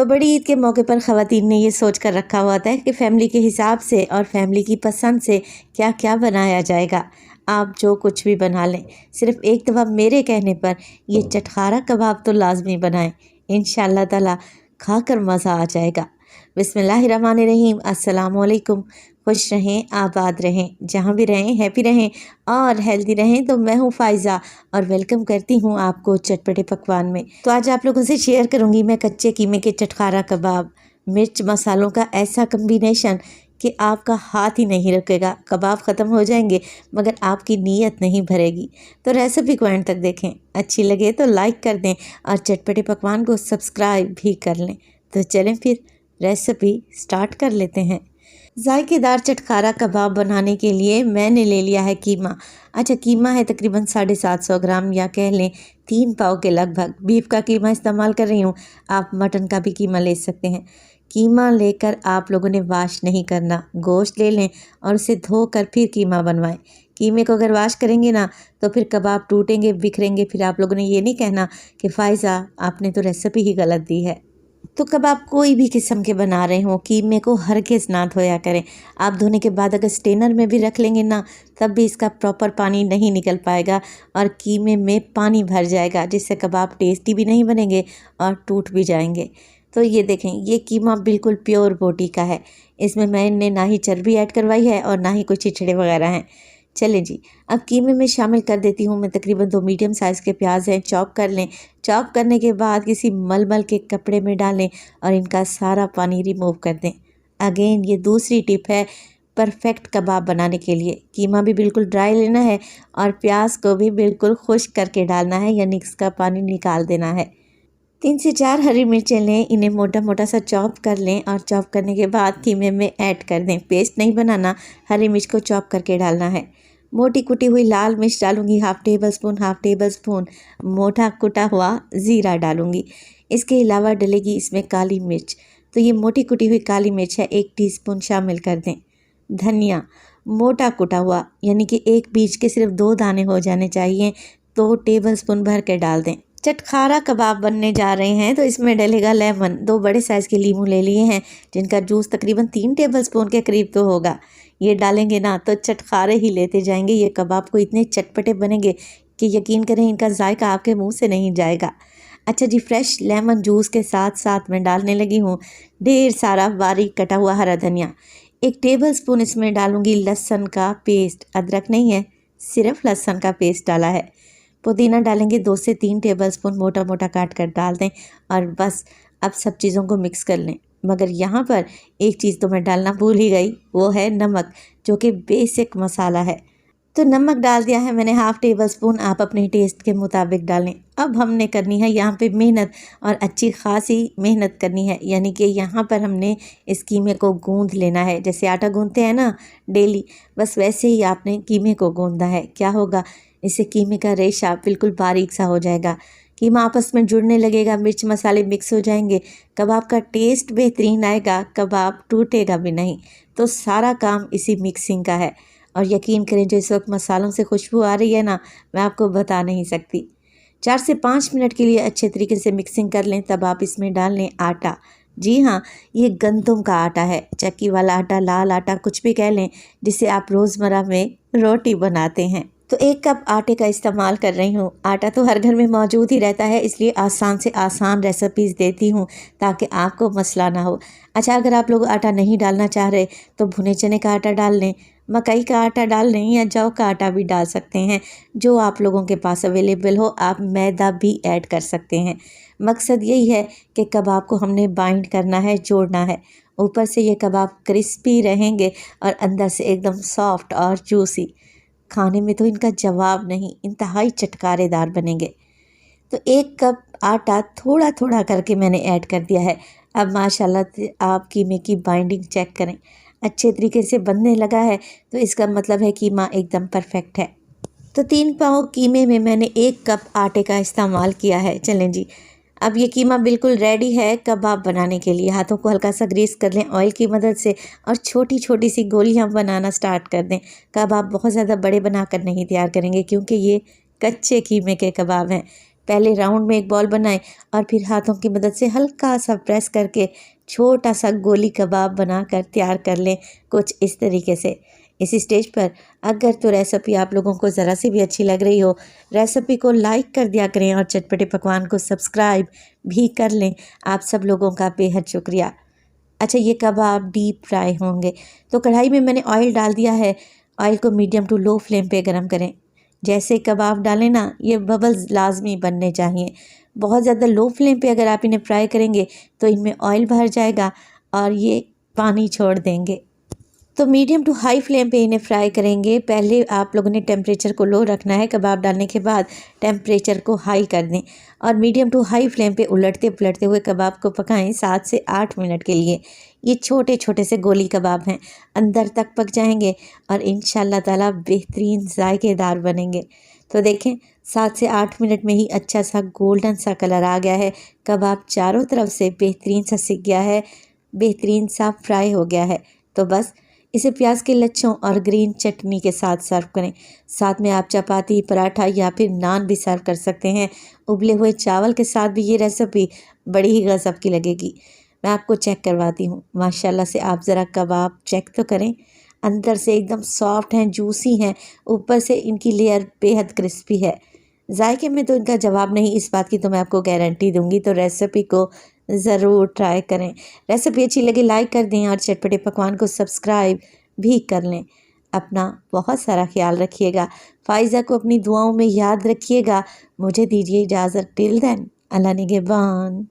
तो बड़ी ईद के मौके पर ख़वातीन ने ये सोच कर रखा हुआ था कि फ़ैमिली के हिसाब से और फैमिली की पसंद से क्या क्या बनाया जाएगा। आप जो कुछ भी बना लें, सिर्फ़ एक दफ़ा मेरे कहने पर ये चटखारा कबाब तो लाजमी बनाएं। इंशाअल्लाह ताला खाकर मज़ा आ जाएगा। बिस्मिल्लाहिर्रहमानिर्रहीम। अस्सलामुअलैकुम। खुश रहें, आबाद रहें, जहाँ भी रहें हैप्पी रहें और हेल्दी रहें। तो मैं हूँ फ़ाइज़ा और वेलकम करती हूँ आपको चटपटे पकवान में। तो आज आप लोगों से शेयर करूँगी मैं कच्चे कीमे के चटखारा कबाब। मिर्च मसालों का ऐसा कम्बिनेशन कि आपका हाथ ही नहीं रुकेगा। कबाब ख़त्म हो जाएंगे मगर आपकी नीयत नहीं भरेगी। तो रेसिपी को एंड तक देखें, अच्छी लगे तो लाइक कर दें और चटपटे पकवान को सब्सक्राइब भी कर लें। तो चलें फिर रेसिपी स्टार्ट कर लेते हैं। जायकेदार चटखारा कबाब बनाने के लिए मैंने ले लिया है कीमा। अच्छा, कीमा है तकरीबन 750 ग्राम या कह लें 3 पाव के लगभग। बीफ का कीमा इस्तेमाल कर रही हूँ, आप मटन का भी कीमा ले सकते हैं। कीमा लेकर आप लोगों ने वाश नहीं करना, गोश्त ले लें और उसे धोकर फिर कीमा बनवाएं। कीमे को अगर वाश करेंगे ना तो फिर कबाब टूटेंगे, बिखरेंगे। फिर आप लोगों ने ये नहीं कहना कि फ़ाइज़ा आपने तो रेसिपी ही गलत दी है। तो कबाब कोई भी किस्म के बना रहे हो, कीमे को हरगिज़ ना धोया करें। आप धोने के बाद अगर स्टेनर में भी रख लेंगे ना तब भी इसका प्रॉपर पानी नहीं निकल पाएगा और कीमे में पानी भर जाएगा, जिससे कबाब टेस्टी भी नहीं बनेंगे और टूट भी जाएंगे। तो ये देखें, ये कीमा बिल्कुल प्योर बोटी का है। इसमें मैंने ना ही चर्बी ऐड करवाई है और ना ही कोई छिछड़े वगैरह हैं। चलें जी, अब कीमे में शामिल कर देती हूँ मैं तकरीबन 2 मीडियम साइज़ के प्याज हैं, चॉप कर लें। चॉप करने के बाद किसी मलमल के कपड़े में डालें और इनका सारा पानी रिमूव कर दें। अगेन ये दूसरी टिप है परफेक्ट कबाब बनाने के लिए। कीमा भी बिल्कुल ड्राई लेना है और प्याज को भी बिल्कुल खुश्क करके डालना है, यानी इसका पानी निकाल देना है। 3 से 4 हरी मिर्चें लें, इन्हें मोटा मोटा सा चॉप कर लें और चॉप करने के बाद कीमे में ऐड कर दें। पेस्ट नहीं बनाना, हरी मिर्च को चॉप करके डालना है। मोटी कुटी हुई लाल मिर्च डालूंगी, हाफ़ टेबल स्पून मोटा कुटा हुआ ज़ीरा डालूंगी। इसके अलावा डलेगी इसमें काली मिर्च। तो ये मोटी कुटी हुई काली मिर्च है, 1 टीस्पून शामिल कर दें। धनिया मोटा कुटा हुआ, यानी कि एक बीज के सिर्फ 2 दाने हो जाने चाहिए, 2 टेबल स्पून भर के डाल दें। चटखारा कबाब बनने जा रहे हैं तो इसमें डलेगा लेमन। 2 बड़े साइज़ के लीमू ले लिए हैं, जिनका जूस तकरीबन 3 टेबल स्पून के करीब तो होगा। ये डालेंगे ना तो चटखारे ही लेते जाएंगे। ये कबाब को इतने चटपटे बनेंगे कि यकीन करें इनका जायका आपके मुंह से नहीं जाएगा। अच्छा जी, फ्रेश लेमन जूस के साथ साथ मैं डालने लगी हूँ ढेर सारा बारीक कटा हुआ हरा धनिया। 1 टेबल स्पून इसमें डालूंगी लहसुन का पेस्ट, अदरक नहीं है, सिर्फ लहसुन का पेस्ट डाला है। पुदीना डालेंगे 2 से 3 टेबलस्पून, मोटा मोटा काट कर डाल दें और बस अब सब चीज़ों को मिक्स कर लें। मगर यहाँ पर एक चीज़ तो मैं डालना भूल ही गई, वो है नमक, जो कि बेसिक मसाला है। तो नमक डाल दिया है मैंने, हाफ़ टेबल स्पून, आप अपने टेस्ट के मुताबिक डालें। अब हमने करनी है यहाँ पे मेहनत और अच्छी खासी मेहनत करनी है, यानी कि यहाँ पर हमने इस कीमे को गूंद लेना है। जैसे आटा गूंदते हैं ना डेली, बस वैसे ही आपने कीमे को गूंदना है। क्या होगा, इससे कीमे का रेशा बिल्कुल बारीक सा हो जाएगा, कीमा आपस में जुड़ने लगेगा, मिर्च मसाले मिक्स हो जाएंगे, कबाब का टेस्ट बेहतरीन आएगा, कबाब टूटेगा भी नहीं। तो सारा काम इसी मिक्सिंग का है और यकीन करें जो इस वक्त मसालों से खुशबू आ रही है ना, मैं आपको बता नहीं सकती। 4 से 5 मिनट के लिए अच्छे तरीके से मिक्सिंग कर लें। तब आप इसमें डाल लें आटा। जी हाँ, ये गंदम का आटा है, चक्की वाला आटा, लाल आटा, कुछ भी कह लें, जिसे आप रोज़मर्रा में रोटी बनाते हैं। तो 1 कप आटे का इस्तेमाल कर रही हूँ। आटा तो हर घर में मौजूद ही रहता है, इसलिए आसान से आसान रेसिपीज़ देती हूँ ताकि आपको मसला ना हो। अच्छा, अगर आप लोग आटा नहीं डालना चाह रहे तो भुने चने का आटा डाल लें, मकई का आटा डाल लें या जौ का आटा भी डाल सकते हैं, जो आप लोगों के पास अवेलेबल हो। आप मैदा भी ऐड कर सकते हैं। मकसद यही है कि कबाब को हमने बाइंड करना है, जोड़ना है। ऊपर से ये कबाब क्रिस्पी रहेंगे और अंदर से एकदम सॉफ्ट और जूसी। खाने में तो इनका जवाब नहीं, इंतहाई चटकारेदार बनेंगे। तो 1 कप आटा थोड़ा थोड़ा करके मैंने ऐड कर दिया है। अब माशाल्लाह आप कीमे की बाइंडिंग चेक करें, अच्छे तरीके से बनने लगा है, तो इसका मतलब है कीमा एकदम परफेक्ट है। तो 3 पाव कीमे में मैंने 1 कप आटे का इस्तेमाल किया है। चलें जी, अब ये कीमा बिल्कुल रेडी है कबाब बनाने के लिए। हाथों को हल्का सा ग्रीस कर लें ऑयल की मदद से और छोटी छोटी सी गोलियां बनाना स्टार्ट कर दें। कबाब बहुत ज़्यादा बड़े बनाकर नहीं तैयार करेंगे क्योंकि ये कच्चे कीमे के कबाब हैं। पहले राउंड में एक बॉल बनाएं और फिर हाथों की मदद से हल्का सा प्रेस करके छोटा सा गोली कबाब बनाकर तैयार कर लें, कुछ इस तरीके से। इसी स्टेज पर अगर तो रेसिपी आप लोगों को ज़रा सी भी अच्छी लग रही हो, रेसिपी को लाइक कर दिया करें और चटपटे पकवान को सब्सक्राइब भी कर लें। आप सब लोगों का बेहद शुक्रिया। अच्छा, ये कबाब डीप फ्राई होंगे तो कढ़ाई में मैंने ऑयल डाल दिया है। ऑयल को मीडियम टू लो फ्लेम पे गरम करें। जैसे कबाब डालें ना, ये बबल्स लाजमी बनने चाहिए। बहुत ज़्यादा लो फ्लेम पे अगर आप इन्हें फ्राई करेंगे तो इनमें ऑयल भर जाएगा और ये पानी छोड़ देंगे। तो मीडियम टू हाई फ्लेम पे इन्हें फ्राई करेंगे। पहले आप लोगों ने टेम्परेचर को लो रखना है, कबाब डालने के बाद टेम्परेचर को हाई कर दें और मीडियम टू हाई फ्लेम पे उलटते पुलटते हुए कबाब को पकाएं 7 से 8 मिनट के लिए। ये छोटे छोटे से गोली कबाब हैं, अंदर तक पक जाएंगे और इंशाल्लाह ताला बेहतरीन जायकेदार बनेंगे। तो देखें 7 से 8 मिनट में ही अच्छा सा गोल्डन सा कलर आ गया है। कबाब चारों तरफ से बेहतरीन सा सिक गया है, बेहतरीन सा फ्राई हो गया है। तो बस इसे प्याज के लच्छों और ग्रीन चटनी के साथ सर्व करें। साथ में आप चपाती, पराठा या फिर नान भी सर्व कर सकते हैं। उबले हुए चावल के साथ भी ये रेसिपी बड़ी ही गज़ब की लगेगी। मैं आपको चेक करवाती हूँ। माशाल्लाह से आप ज़रा कबाब चेक तो करें, अंदर से एकदम सॉफ्ट हैं, जूसी हैं, ऊपर से इनकी लेयर बेहद क्रिस्पी है। जायके में तो इनका जवाब नहीं, इस बात की तो मैं आपको गारंटी दूंगी। तो रेसिपी को ज़रूर ट्राई करें। रेसिपी अच्छी लगी लाइक कर दें और चटपटे पकवान को सब्सक्राइब भी कर लें। अपना बहुत सारा ख्याल रखिएगा। फ़ाइज़ा को अपनी दुआओं में याद रखिएगा। मुझे दीजिए इजाज़त। टिल देन, अल्लाह निगहबान।